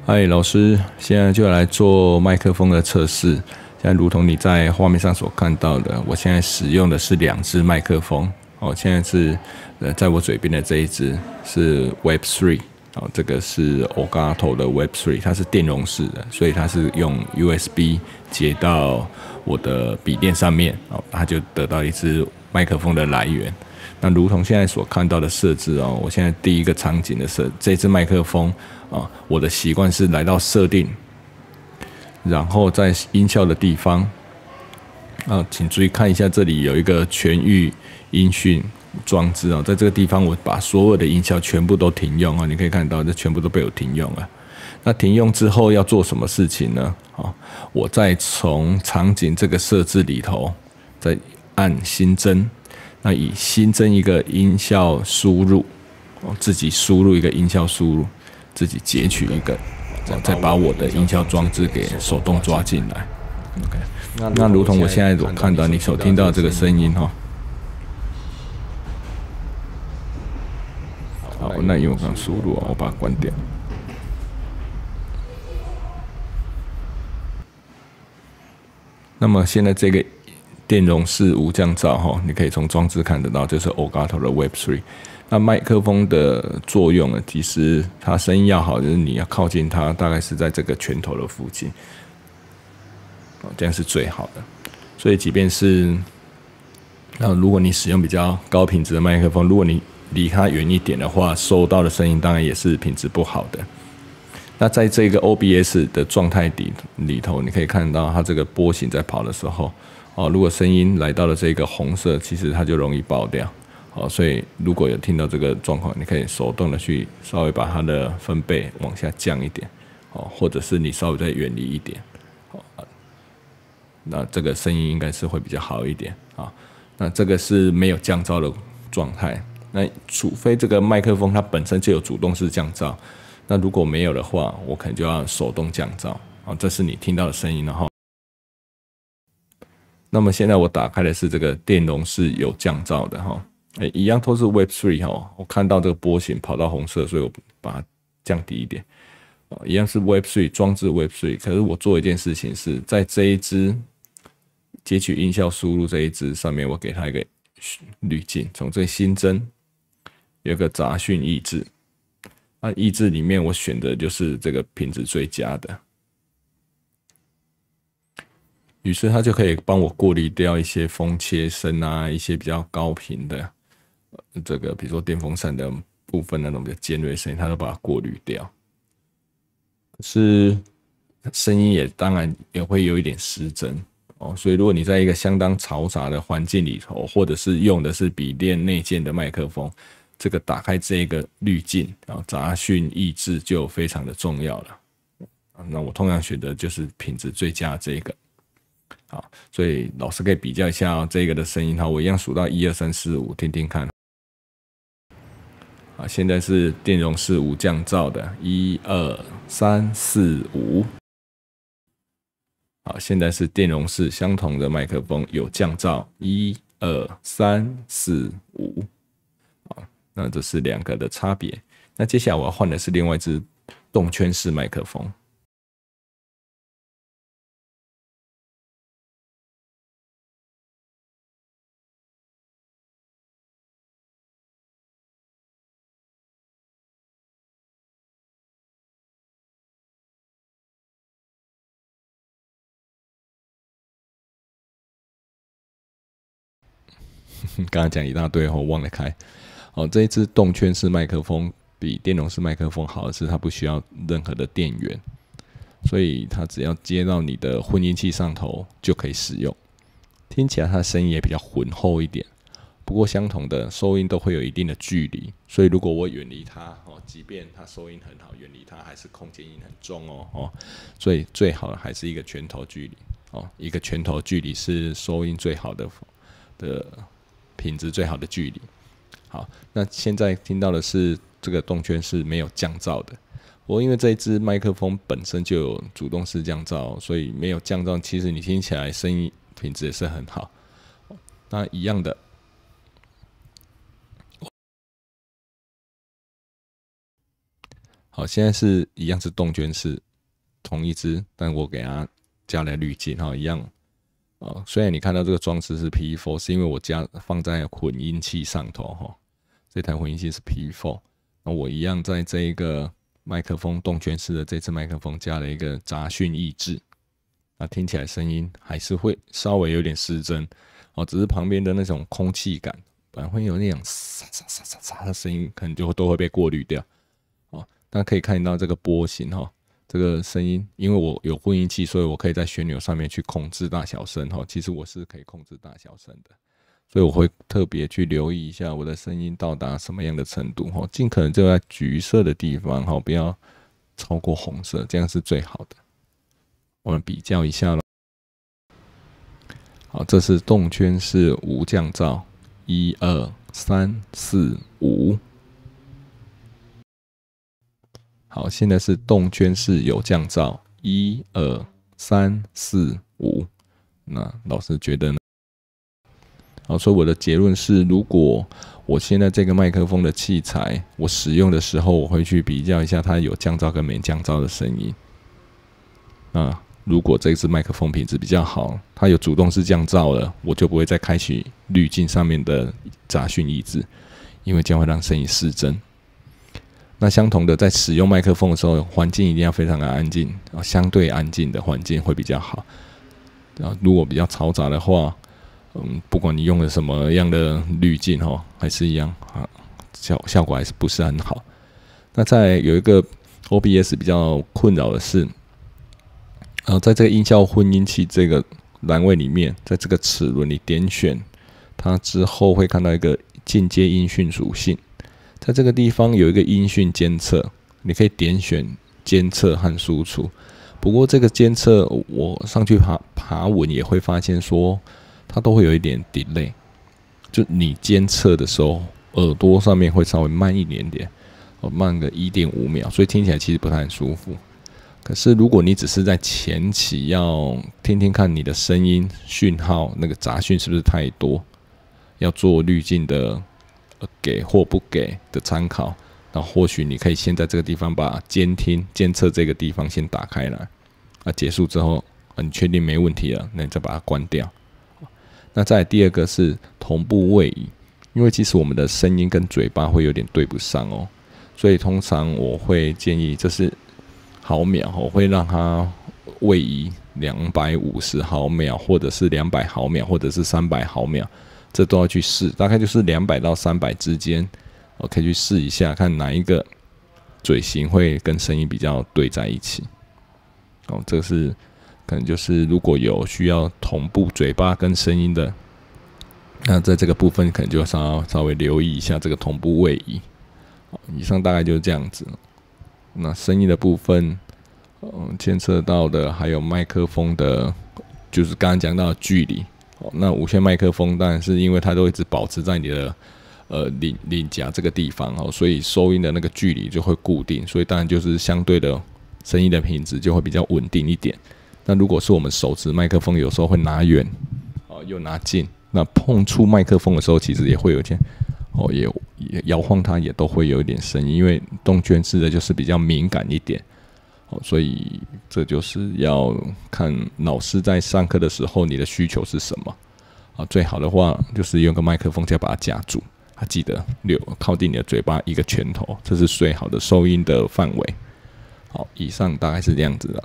嗨，老师，现在就来做麦克风的测试。现在如同你在画面上所看到的，我现在使用的是2只麦克风。现在是在我嘴边的这一只是 Web3，这个是 Elgato 的 Web3，它是电容式的，所以它是用 USB 接到我的笔电上面，它就得到一支麦克风的来源。那如同现在所看到的设置我现在第一个场景的这支麦克风我的习惯是来到设定，然后在音效的地方请注意看一下，这里有一个全域音讯装置在这个地方我把所有的音效全部都停用你可以看到这全部都被我停用了。那停用之后要做什么事情呢？我再从场景这个设置里头再按新增。那以新增一个音效输入，自己输入一个音效输入，自己截取一个，再把我的音效装置给手动抓进来。OK， 那如同我现在所看到你所听到的这个声音好，那因为我刚输入我把它关掉。那么现在这个电容式无降噪你可以从装置看得到，这是 Elgato 的 Web3。那麦克风的作用呢，其实它声音要好，就是你要靠近它，大概是在这个拳头的附近，这样是最好的。所以即便是如果你使用比较高品质的麦克风，如果你离它远一点的话，收到的声音当然也是品质不好的。那在这个 OBS 的状态里头，你可以看到它这个波形在跑的时候如果声音来到了这个红色，其实它就容易爆掉所以如果有听到这个状况，你可以手动的去稍微把它的分贝往下降一点或者是你稍微再远离一点那这个声音应该是会比较好一点那这个是没有降噪的状态，那除非这个麦克风它本身就有主动式降噪，那如果没有的话，我可能就要手动降噪这是你听到的声音那么现在我打开的是这个电容式有降噪的一样都是 Web3 我看到这个波形跑到红色，所以我把它降低一点一样是 Web3 装置 Web3， 可是我做一件事情是在这一支截取音效输入这一支上面，我给它一个滤镜，从这新增有一个杂讯抑制，那抑制里面我选的就是这个品质最佳的。于是它就可以帮我过滤掉一些风切声一些比较高频的这个比如说电风扇的部分那种比较尖锐的声音，它都把它过滤掉。可是声音也当然也会有一点失真所以如果你在一个相当嘈杂的环境里头，或者是用的是笔电内建的麦克风，这个打开这个滤镜杂讯抑制就非常的重要了那我通常选的就是品质最佳这个好，所以老师可以比较一下这个的声音我一样数到1、2、3、4、5，听听看。现在是电容式无降噪的，1、2、3、4、5。好，现在是电容式相同的麦克风有降噪，1、2、3、4、5。好，那这是2个的差别。那接下来我要换的是另外一支动圈式麦克风。刚刚讲一大堆我忘了开这一支动圈式麦克风比电容式麦克风好的是它不需要任何的电源，所以它只要接到你的混音器上头就可以使用，听起来它的声音也比较浑厚一点。不过相同的收音都会有一定的距离，所以如果我远离它即便它收音很好，远离它还是空间音很重所以最好的还是一个拳头距离一个拳头距离是收音最好的品质最好的距离。好，那现在听到的是这个动圈是没有降噪的。不过因为这一支麦克风本身就有主动式降噪，所以没有降噪，其实你听起来声音品质也是很好。那一样的，好，现在是一样是动圈式，同一支，但我给它加了滤镜，一样。虽然你看到这个装置是 P4， 是因为我放在混音器上头，这台混音器是 P4， 那我一样在这一个麦克风动圈式的这支麦克风加了一个杂讯抑制，那听起来声音还是会稍微有点失真，只是旁边的那种空气感，本来会有那种沙沙沙沙沙的声音，可能就都会被过滤掉。大家可以看到这个波形这个声音，因为我有混音器，所以我可以在旋钮上面去控制大小声其实我是可以控制大小声的，所以我会特别去留意一下我的声音到达什么样的程度尽可能就在橘色的地方不要超过红色，这样是最好的。我们比较一下咯。好，这是动圈式无降噪，1、2、3、4、5。好，现在是动圈式有降噪，1、2、3、4、5。那老师觉得呢？好，所以我的结论是，如果我现在这个麦克风的器材，我使用的时候，我会去比较一下它有降噪跟没降噪的声音。那如果这支麦克风品质比较好，它有主动式降噪了，我就不会再开启滤镜上面的杂讯抑制，因为这样会让声音失真。那相同的，在使用麦克风的时候，环境一定要非常的安静，相对安静的环境会比较好。如果比较嘈杂的话，不管你用了什么样的滤镜还是一样效果还是不是很好。那再有一个 OBS 比较困扰的是，在这个音效混音器这个栏位里面，在这个齿轮你点选它之后，会看到一个进阶音讯属性。在这个地方有一个音讯监测，你可以点选监测和输出。不过这个监测我上去爬文也会发现说，它都会有一点 delay， 就你监测的时候，耳朵上面会稍微慢一点点，慢个 1.5 秒，所以听起来其实不太舒服。可是如果你只是在前期要听听看你的声音讯号那个杂讯是不是太多，要做滤镜的给或不给的参考，那或许你可以先在这个地方把监测这个地方先打开来，结束之后你确定没问题了，那你再把它关掉。那再来第二个是同步位移，因为其实我们的声音跟嘴巴会有点对不上所以通常我会建议这是毫秒，我会让它位移250毫秒，或者是200毫秒，或者是300毫秒。这都要去试，大概就是200到300之间，可以去试一下，看哪一个嘴型会跟声音比较对在一起。这是可能就是如果有需要同步嘴巴跟声音的，那在这个部分可能就稍微留意一下这个同步位移。以上大概就是这样子。那声音的部分，监测到的还有麦克风的，就是刚刚讲到的距离。那无线麦克风当然是因为它都一直保持在你的领夹这个地方所以收音的那个距离就会固定，所以当然就是相对的声音的品质就会比较稳定一点。那如果是我们手持麦克风，有时候会拿远又拿近，那碰触麦克风的时候，其实也会有一些也摇晃它也都会有一点声音，因为动圈式的就是比较敏感一点。所以这就是要看老师在上课的时候你的需求是什么最好的话就是用个麦克风再把它夹住，记得靠近你的嘴巴1个拳头，这是最好的收音的范围。好，以上大概是这样子的。